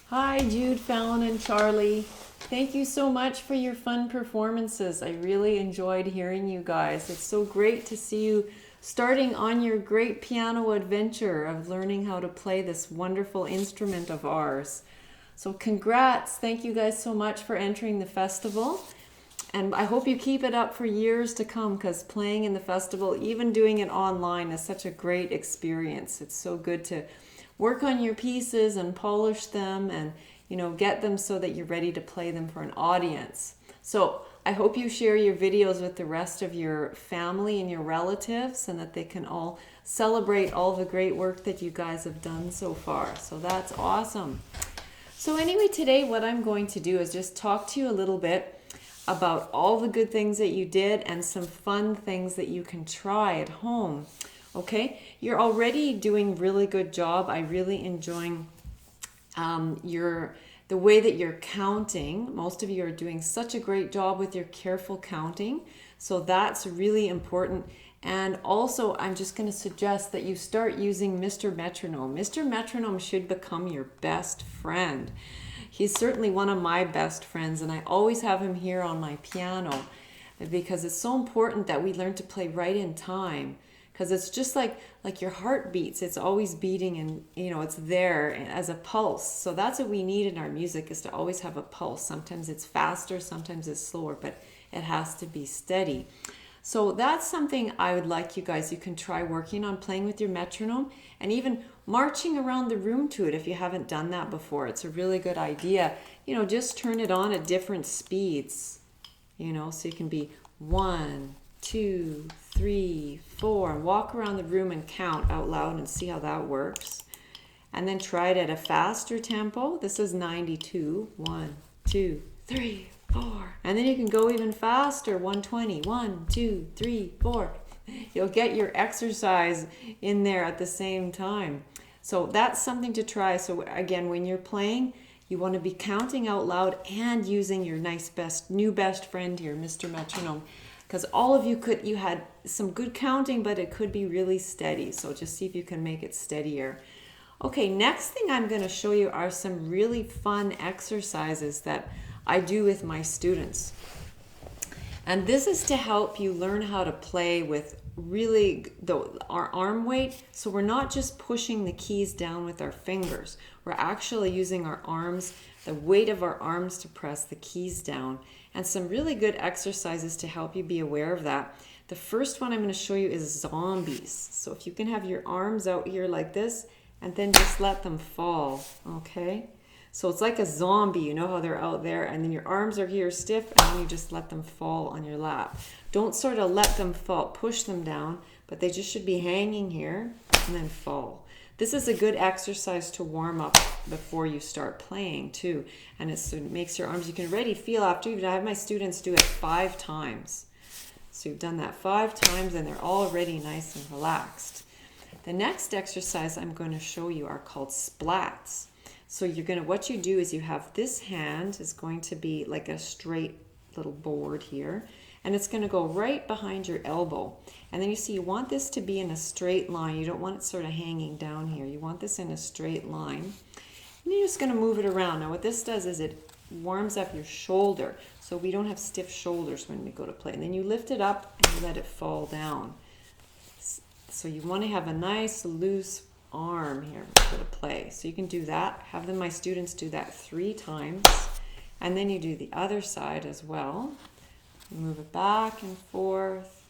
Hi, Jude, Falyn, and Charley. Thank you so much for your fun performances. I really enjoyed hearing you guys. It's so great to see you starting on your great piano adventure of learning how to play this wonderful instrument of ours. So, congrats. Thank you guys so much for entering the festival. And I hope you keep it up for years to come because playing in the festival, even doing it online, is such a great experience. It's so good to work on your pieces and polish them and get them so that you're ready to play them for an audience. So I hope you share your videos with the rest of your family and your relatives and that they can all celebrate all the great work that you guys have done so far. So that's awesome. So anyway, today what I'm going to do is just talk to you a little bit about all the good things that you did and some fun things that you can try at home. Okay, you're already doing really good job. I really enjoying the way that you're counting. Most of you are doing such a great job with your careful counting. So that's really important. And also, I'm just going to suggest that you start using Mr. Metronome. Mr. Metronome should become your best friend. He's certainly one of my best friends, and I always have him here on my piano because it's so important that we learn to play right in time. Because it's just like your heart beats. It's always beating, and it's there as a pulse. So that's what we need in our music, is to always have a pulse. Sometimes it's faster, sometimes it's slower, but it has to be steady. So that's something I would like you guys, you can try working on, playing with your metronome and even marching around the room to it if you haven't done that before. It's a really good idea. Just turn it on at different speeds, so you can be 1, 2, 3, 4, and walk around the room and count out loud and see how that works. And then try it at a faster tempo. This is 92. 1, 2, 3, 4. And then you can go even faster. 120. 1, 2, 3, 4. You'll get your exercise in there at the same time. So that's something to try. So again, when you're playing, you want to be counting out loud and using your nice new best friend here, Mr. Metronome. Because all of you had some good counting, but it could be really steady. So just see if you can make it steadier. Okay, next thing I'm going to show you are some really fun exercises that I do with my students. And this is to help you learn how to play with really our arm weight. So we're not just pushing the keys down with our fingers. We're actually using our arms, the weight of our arms, to press the keys down. And some really good exercises to help you be aware of that. The first one I'm going to show you is zombies. So if you can have your arms out here like this and then just let them fall, okay? So it's like a zombie, you know how they're out there, and then your arms are here stiff, and then you just let them fall on your lap. Don't sort of let them fall, push them down, but they just should be hanging here and then fall. This is a good exercise to warm up before you start playing too. And it makes your arms, you can already feel after I have my students do it 5 times. So you've done that 5 times and they're already nice and relaxed. The next exercise I'm going to show you are called splats. So what you do is you have this hand is going to be like a straight little board here. And it's going to go right behind your elbow. And then you want this to be in a straight line. You don't want it sort of hanging down here. You want this in a straight line. And you're just going to move it around. Now what this does is it warms up your shoulder. So we don't have stiff shoulders when we go to play. And then you lift it up and you let it fall down. So you want to have a nice loose arm here to play. So you can do that. Have my students do that 3 times. And then you do the other side as well. You move it back and forth,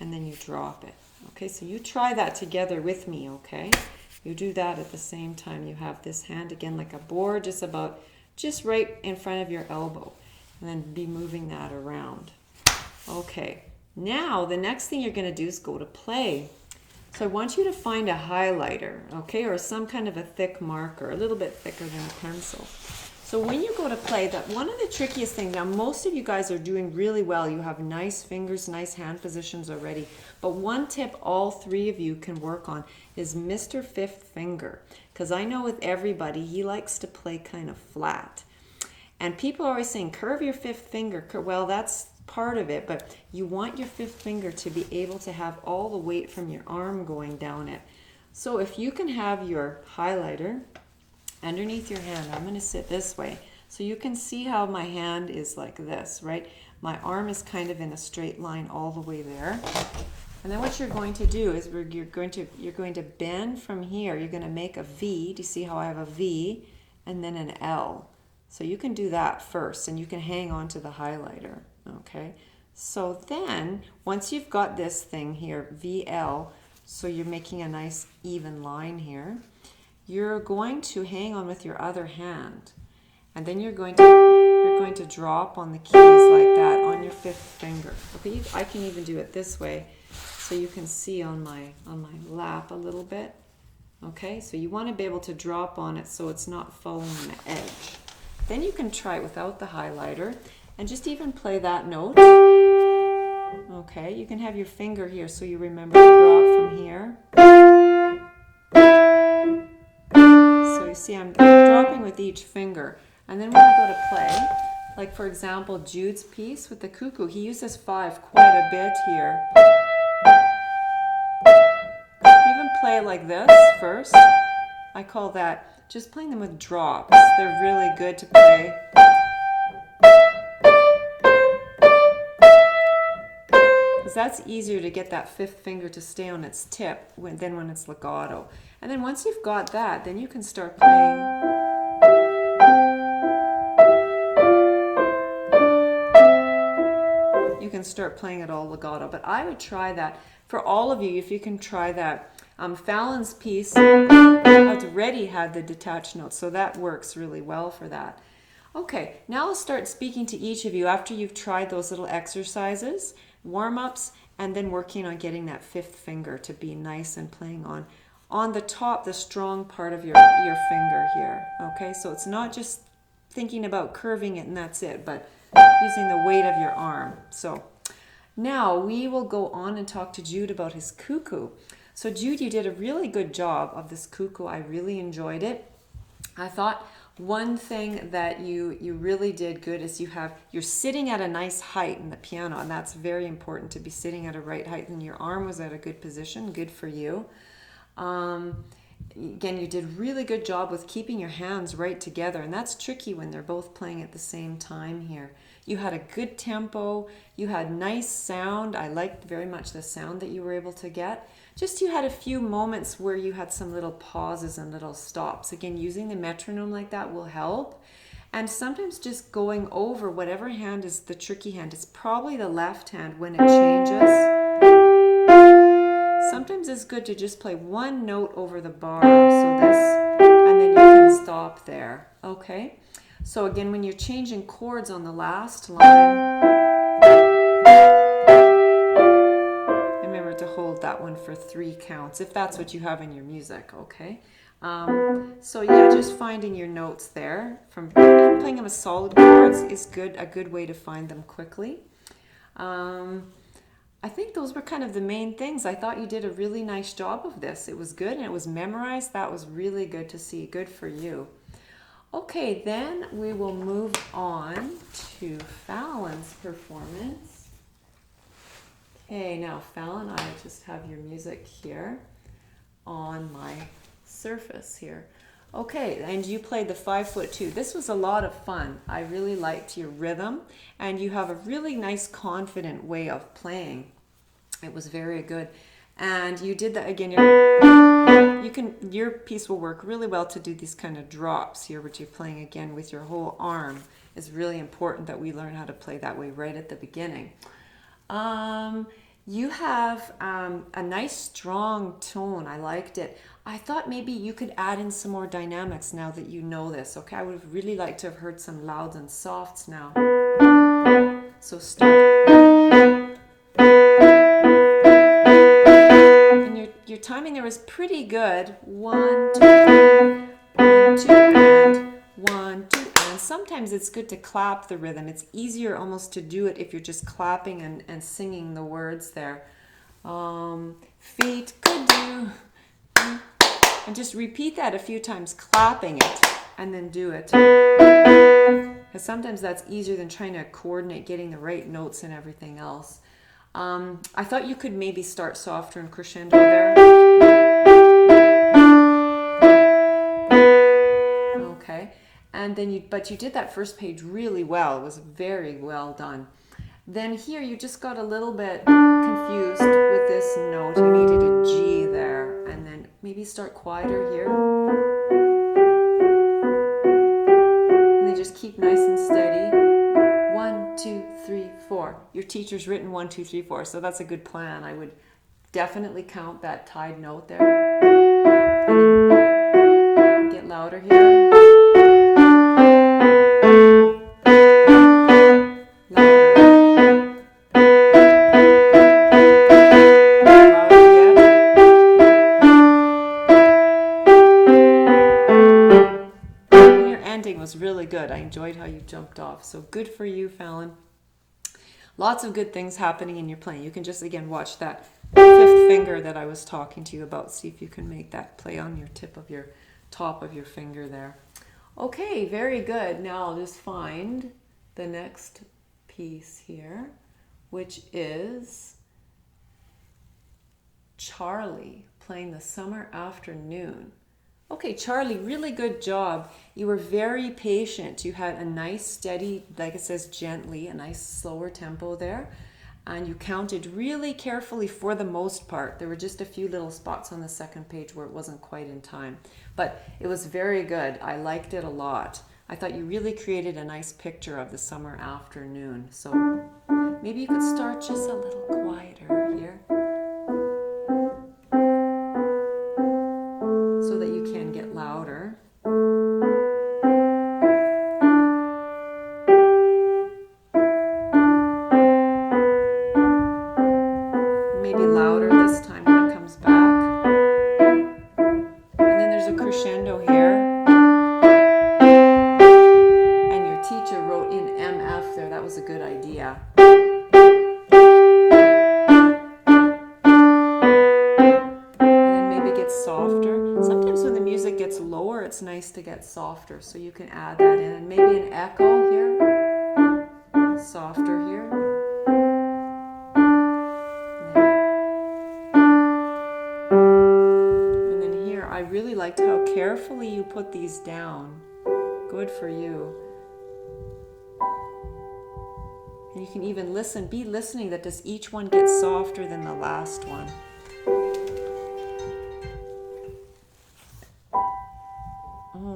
and then you drop it. Okay, so you try that together with me, okay? You do that at the same time. You have this hand again like a board, just right in front of your elbow, and then be moving that around. Okay, now the next thing you're going to do is go to play. So I want you to find a highlighter, okay, or some kind of a thick marker, a little bit thicker than a pencil. So when you go to play, one of the trickiest things, now most of you guys are doing really well. You have nice fingers, nice hand positions already. But one tip all 3 of you can work on is Mr. Fifth Finger. Because I know with everybody, he likes to play kind of flat. And people are always saying, curve your 5th finger. Well, that's part of it, but you want your 5th finger to be able to have all the weight from your arm going down it. So if you can have your highlighter underneath your hand. I'm going to sit this way. So you can see how my hand is like this, right? My arm is kind of in a straight line all the way there. And then what you're going to do is you're going to bend from here. You're going to make a V. Do you see how I have a V and then an L? So you can do that first, and you can hang on to the highlighter, okay? So then, once you've got this thing here, VL, so you're making a nice even line here, you're going to hang on with your other hand. And then you're going to drop on the keys like that on your fifth finger. Okay, I can even do it this way so you can see on my lap a little bit. Okay, so you want to be able to drop on it so it's not falling on the edge. Then you can try it without the highlighter and just even play that note. Okay, you can have your finger here so you remember to drop from here. So you see I'm dropping with each finger. And then when I go to play, like for example, Jude's piece with the cuckoo, he uses 5 quite a bit here. Even play like this first. I call that just playing them with drops. They're really good to play. Because that's easier to get that fifth finger to stay on its tip than when it's legato. And then once you've got that, then you can start playing. You can start playing it all legato, but I would try that for all of you if you can try that. Falyn's piece already had the detached notes, so that works really well for that. Okay, now I'll start speaking to each of you after you've tried those little exercises, warm-ups, and then working on getting that fifth finger to be nice and playing on the top, the strong part of your finger here. Okay, so it's not just thinking about curving it and that's it, but using the weight of your arm. So now we will go on and talk to Jude about his cuckoo. So Jude, you did a really good job of this cuckoo. I really enjoyed it. I thought one thing that you really did good is you're sitting at a nice height in the piano, and that's very important, to be sitting at a right height, and your arm was at a good position. Good for you. Again, you did really good job with keeping your hands right together, and that's tricky when they're both playing at the same time here. You had a good tempo, you had nice sound. I liked very much the sound that you were able to get. Just you had a few moments where you had some little pauses and little stops. Again, using the metronome like that will help. And sometimes just going over whatever hand is the tricky hand. It's probably the left hand when it changes. Sometimes it's good to just play one note over the bar, so this, and then you can stop there, okay? So again, when you're changing chords on the last line, remember to hold that one for 3 counts, if that's what you have in your music, okay? So yeah, just finding your notes there. From playing them as solid chords is a good way to find them quickly. I think those were kind of the main things. I thought you did a really nice job of this. It was good and it was memorized. That was really good to see. Good for you. Okay, then we will move on to Falyn's performance. Okay, now Falyn, I just have your music here on my surface here. Okay, and you played the 5'2". This was a lot of fun. I really liked your rhythm, and you have a really nice, confident way of playing. It was very good. And you did that again. Your piece will work really well to do these kind of drops here, which you're playing again with your whole arm. It's really important that we learn how to play that way right at the beginning. You have a nice strong tone. I liked it. I thought maybe you could add in some more dynamics now that you know this. Okay, I would have really liked to have heard some louds and softs now. So start. And your timing there was pretty good. 1, 2, 1, 2, and 1, 2, and sometimes it's good to clap the rhythm. It's easier almost to do it if you're just clapping and singing the words there. Feet could do. And just repeat that a few times, clapping it, and then do it. Because sometimes that's easier than trying to coordinate getting the right notes and everything else. I thought you could maybe start softer and crescendo there. And then but you did that first page really well. It was very well done. Then here you just got a little bit confused with this note. You needed a G there. And then maybe start quieter here. And then just keep nice and steady. 1, 2, 3, 4. Your teacher's written 1, 2, 3, 4. So that's a good plan. I would definitely count that tied note there. Get louder here. Was really good. I enjoyed how you jumped off. So good for you, Falyn. Lots of good things happening in your playing. You can just, again, watch that fifth finger that I was talking to you about. See if you can make that play on your tip of your top of your finger there. Okay, very good. Now I'll just find the next piece here, which is Charley playing the Summer Afternoon. Okay, Charley, really good job. You were very patient. You had a nice steady, like it says gently, a nice slower tempo there. And you counted really carefully for the most part. There were just a few little spots on the second page where it wasn't quite in time. But it was very good. I liked it a lot. I thought you really created a nice picture of the summer afternoon. So maybe you could start just a little quieter here, so that you can get louder. Maybe louder this time when it comes back. And then there's a crescendo here. And your teacher wrote in MF there. That was a good idea. Lower, it's nice to get softer, so you can add that in, and maybe an echo here, softer here, and then here I really liked how carefully you put these down. Good for you. And you can even be listening that does each one get softer than the last one.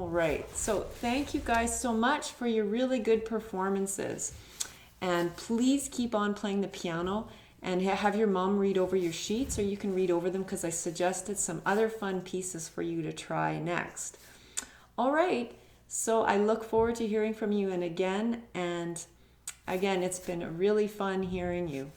Right. So thank you guys so much for your really good performances. And please keep on playing the piano and have your mom read over your sheets, or you can read over them because I suggested some other fun pieces for you to try next. All right. So I look forward to hearing from you and again, it's been really fun hearing you.